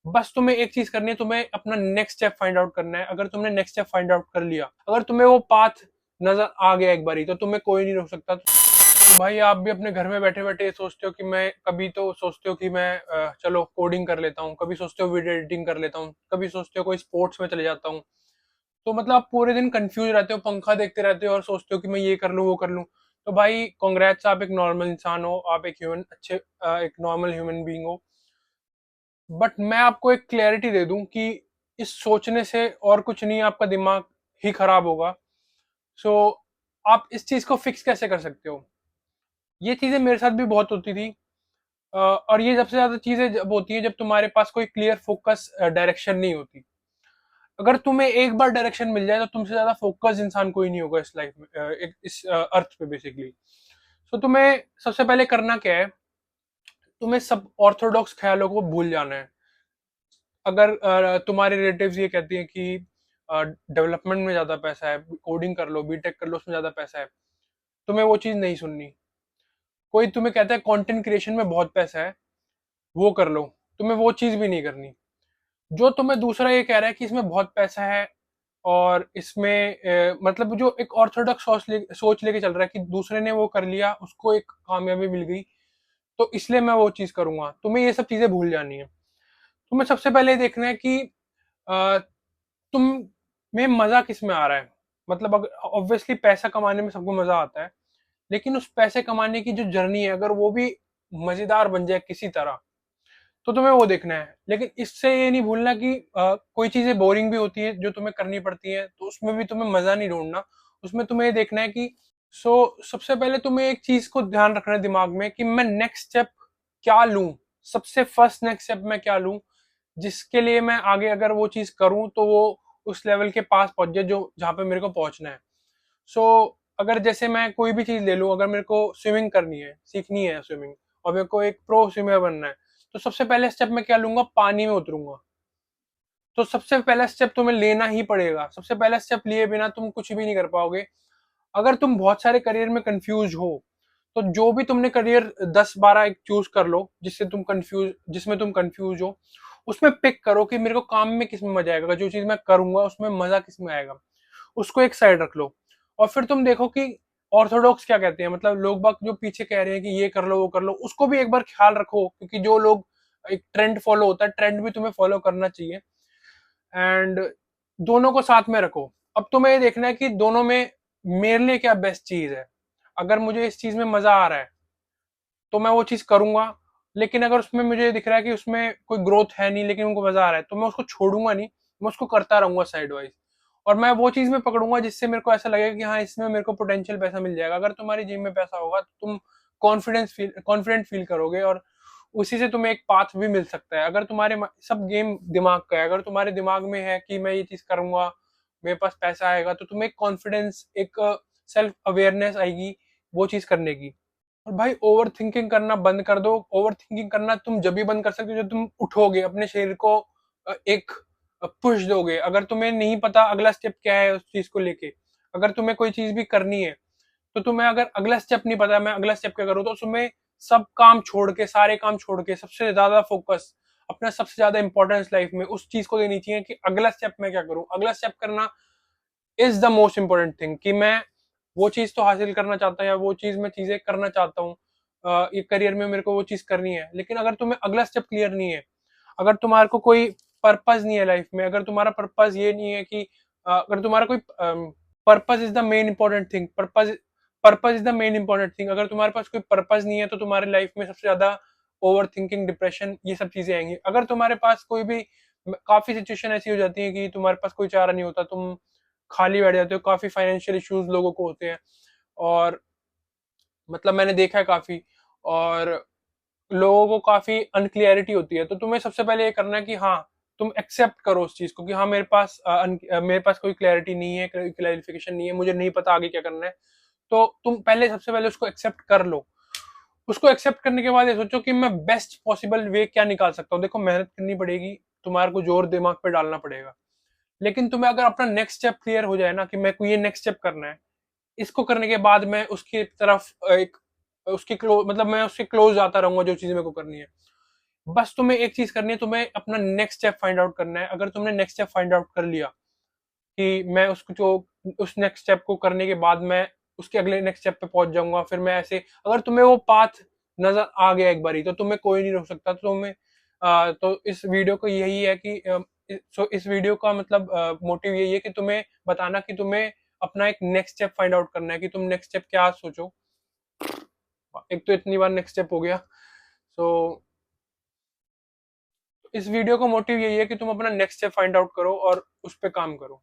बस तुम्हें एक चीज करनी है, तुम्हें अपना नेक्स्ट स्टेप फाइंड आउट करना है। अगर तुमने नेक्स्ट स्टेप फाइंड आउट कर लिया, अगर तुम्हें वो पाथ नजर आ गया एक बारी, तो तुम्हें कोई नहीं रोक सकता। तो भाई आप भी अपने घर में बैठे बैठे सोचते हो कि मैं, कभी तो सोचते हो कि मैं चलो कोडिंग कर लेता हूँ, कभी सोचते हो वीडियो एडिटिंग कर लेता हूँ, कभी सोचते हो कोई स्पोर्ट्स में चले जाता हूँ। तो मतलब आप पूरे दिन कंफ्यूज रहते हो, पंखा देखते रहते हो और सोचते हो कि मैं ये कर लूँ वो कर लूँ। तो भाई कॉन्ग्रेट्स, आप एक नॉर्मल इंसान हो, आप एक ह्यूमन अच्छे एक नॉर्मल ह्यूमन बीइंग हो। बट मैं आपको एक क्लैरिटी दे दूं कि इस सोचने से और कुछ नहीं, आपका दिमाग ही खराब होगा। सो आप इस चीज को फिक्स कैसे कर सकते हो? ये चीजें मेरे साथ भी बहुत होती थी। और ये सबसे ज्यादा चीजें जब होती है जब तुम्हारे पास कोई क्लियर फोकस डायरेक्शन नहीं होती। अगर तुम्हें एक बार डायरेक्शन मिल जाए तो तुमसे ज्यादा फोकस इंसान कोई नहीं होगा इस लाइफ में, इस अर्थ पे बेसिकली। तो तुम्हें सबसे पहले करना क्या है, तुम्हें सब ऑर्थोडॉक्स ख्यालों को भूल जाना है। अगर तुम्हारे रिलेटिव्स ये कहती हैं कि डेवलपमेंट में ज्यादा पैसा है, कोडिंग कर लो, बीटेक कर लो, उसमें ज्यादा पैसा है, तुम्हें वो चीज नहीं सुननी। कोई तुम्हें कहता है कंटेंट क्रिएशन में बहुत पैसा है, वो कर लो, तुम्हें वो चीज भी नहीं करनी। जो तुम्हें दूसरा ये कह रहा है कि इसमें बहुत पैसा है और इसमें मतलब जो एक ऑर्थोडॉक्स सोच लेके चल रहा है कि दूसरे ने वो कर लिया, उसको एक कामयाबी मिल गई, तो इसलिए मैं वो चीज करूंगा, तुम्हें ये सब चीजें भूल जानी है। तुम्हें सबसे पहले देखना है कि तुम में मजा किस में आ रहा है। मतलब अगर ऑब्वियसली पैसा कमाने में सबको मजा आता है, लेकिन उस पैसे कमाने की जो जर्नी है अगर वो भी मजेदार बन जाए किसी तरह, तो तुम्हें वो देखना है। लेकिन इससे ये नहीं भूलना कि कोई चीजें बोरिंग भी होती है जो तुम्हें करनी पड़ती है, तो उसमें भी तुम्हें मजा नहीं ढूंढना। उसमें तुम्हें ये देखना है कि सो सबसे पहले तुम्हें एक चीज को ध्यान रखना है दिमाग में कि मैं नेक्स्ट स्टेप क्या लूं। सबसे फर्स्ट नेक्स्ट स्टेप मैं क्या लूं जिसके लिए मैं आगे अगर वो चीज करूं तो वो उस लेवल के पास पहुंच जाए जो जहां पे मेरे को पहुंचना है। सो अगर जैसे मैं कोई भी चीज ले लूं, अगर मेरे को स्विमिंग करनी है, सीखनी है स्विमिंग, और मेरे को एक प्रो स्विमर बनना है, तो सबसे पहले स्टेप मैं क्या लूंगा, पानी में उतरूंगा। तो सबसे पहला स्टेप तुम्हें लेना ही पड़ेगा, सबसे पहला स्टेप लिए बिना तुम कुछ भी नहीं कर पाओगे। अगर तुम बहुत सारे करियर में कंफ्यूज हो, तो जो भी तुमने करियर 10-12 एक चूज कर लो जिसमें तुम कंफ्यूज हो, उसमें पिक करो कि मेरे को काम में किस में मजा आएगा, जो चीज मैं करूंगा उसमें मजा किस में आएगा, उसको एक साइड रख लो। और फिर तुम देखो कि ऑर्थोडॉक्स क्या कहते हैं, मतलब लोग बाग जो पीछे कह रहे हैं कि ये कर लो वो कर लो, उसको भी एक बार ख्याल रखो, क्योंकि जो लोग एक ट्रेंड फॉलो होता है, ट्रेंड भी तुम्हें फॉलो करना चाहिए। एंड दोनों को साथ में रखो। अब तुम्हें ये देखना है कि दोनों में मेरे लिए क्या बेस्ट चीज है। अगर मुझे इस चीज में मजा आ रहा है तो मैं वो चीज करूंगा, लेकिन अगर उसमें मुझे दिख रहा है कि उसमें कोई ग्रोथ है नहीं लेकिन उनको मजा आ रहा है, तो मैं उसको छोड़ूंगा नहीं, मैं उसको करता रहूंगा साइड वाइज। और मैं वो चीज में पकड़ूंगा जिससे मेरे को ऐसा लगेगा कि हाँ इसमें मेरे को पोटेंशियल पैसा मिल जाएगा। अगर तुम्हारी जिम में पैसा होगा तो तुम कॉन्फिडेंट फील करोगे, और उसी से तुम्हें एक पाथ भी मिल सकता है। अगर सब गेम दिमाग का है, अगर तुम्हारे दिमाग में है कि मैं ये चीज करूंगा, मेरे पास पैसा आएगा, तो तुम्हें एक कॉन्फिडेंस, एक सेल्फ अवेयरनेस आएगी वो चीज करने की। और भाई ओवर थिंकिंग करना बंद कर दो। ओवर थिंकिंग करना तुम जब भी बंद कर सकते हो जब तुम उठोगे, अपने शरीर को एक पुश दोगे। अगर तुम्हें नहीं पता अगला स्टेप क्या है उस चीज को लेके, अगर तुम्हें कोई चीज भी करनी है, तो तुम्हें अगर अगला स्टेप नहीं पता मैं अगला स्टेप क्या करूँ, तो तुम्हें सब काम छोड़ के, सारे काम छोड़ के, सबसे ज्यादा फोकस अपना सबसे ज्यादा इंपॉर्टेंस लाइफ में उस चीज को देनी चाहिए कि अगला स्टेप मैं क्या करूँ। अगला स्टेप करना is the most important thing, कि मैं वो चीज तो हासिल करना चाहता हूँ या वो चीज मैं चीजें करना चाहता हूँ, ये करियर में मेरे को वो चीज करनी है। लेकिन अगर तुम्हें अगला स्टेप क्लियर नहीं है, अगर तुम्हारे को कोई पर्पस नहीं है लाइफ में, अगर तुम्हारा पर्पस ये नहीं है कि अगर तुम्हारा कोई purpose is the main important thing, purpose is the main important thing, अगर तुम्हारे पास कोई पर्पस नहीं है तो तुम्हारे लाइफ में सबसे ज्यादा ओवर थिंकिंग, डिप्रेशन, ये सब चीजें आएंगी। अगर तुम्हारे पास कोई भी, काफी सिचुएशन ऐसी हो जाती है कि तुम्हारे पास कोई चारा नहीं होता, तुम खाली बैठ जाते हो, काफी फाइनेंशियल इश्यूज लोगों को होते हैं, और मतलब मैंने देखा है काफी, और लोगों को काफी अनक्लियरिटी होती है। तो तुम्हें सबसे पहले ये करना है कि हाँ तुम एक्सेप्ट करो उस चीज को कि हाँ मेरे पास कोई क्लैरिटी नहीं है, क्लैरिफिकेशन नहीं है, मुझे नहीं पता आगे क्या करना है। तो तुम पहले सबसे पहले उसको एक्सेप्ट कर लो। उसको एक्सेप्ट करने के बाद ये सोचो कि मैं बेस्ट पॉसिबल वे क्या निकाल सकता हूँ। देखो मेहनत करनी पड़ेगी, तुम्हारे को जोर दिमाग पे डालना पड़ेगा, लेकिन तुम्हें अगर अपना नेक्स्ट स्टेप क्लियर हो जाए ना कि मेरे को ये नेक्स्ट स्टेप करना है, इसको करने के बाद मैं उसकी तरफ एक उसकी क्लोज, मतलब मैं उसके क्लोज आता रहूंगा जो चीज मेरे को करनी है। बस तुम्हें एक चीज करनी है, तुम्हें अपना नेक्स्ट स्टेप फाइंड आउट करना है। अगर तुमने नेक्स्ट स्टेप फाइंड आउट कर लिया कि मैं उसको जो उस नेक्स्ट स्टेप को करने के बाद मैं उसके अगले नेक्स्ट स्टेप पे पहुंच जाऊंगा, फिर मैं ऐसे, अगर तुम्हें वो पाथ नजर आ गया एक बारी, तो तुम्हें कोई नहीं रोक सकता। तो तुम्हें तो इस वीडियो को यही है कि इस वीडियो का मतलब मोटिव यही है कि तुम्हें बताना कि तुम्हें अपना एक नेक्स्ट स्टेप फाइंड आउट करना है कि तुम नेक्स्ट स्टेप क्या सोचो। एक तो इतनी बार नेक्स्ट स्टेप हो गया। सो इस वीडियो का मोटिव यही है कि तुम अपना नेक्स्ट स्टेप फाइंड आउट करो और उस पर काम करो।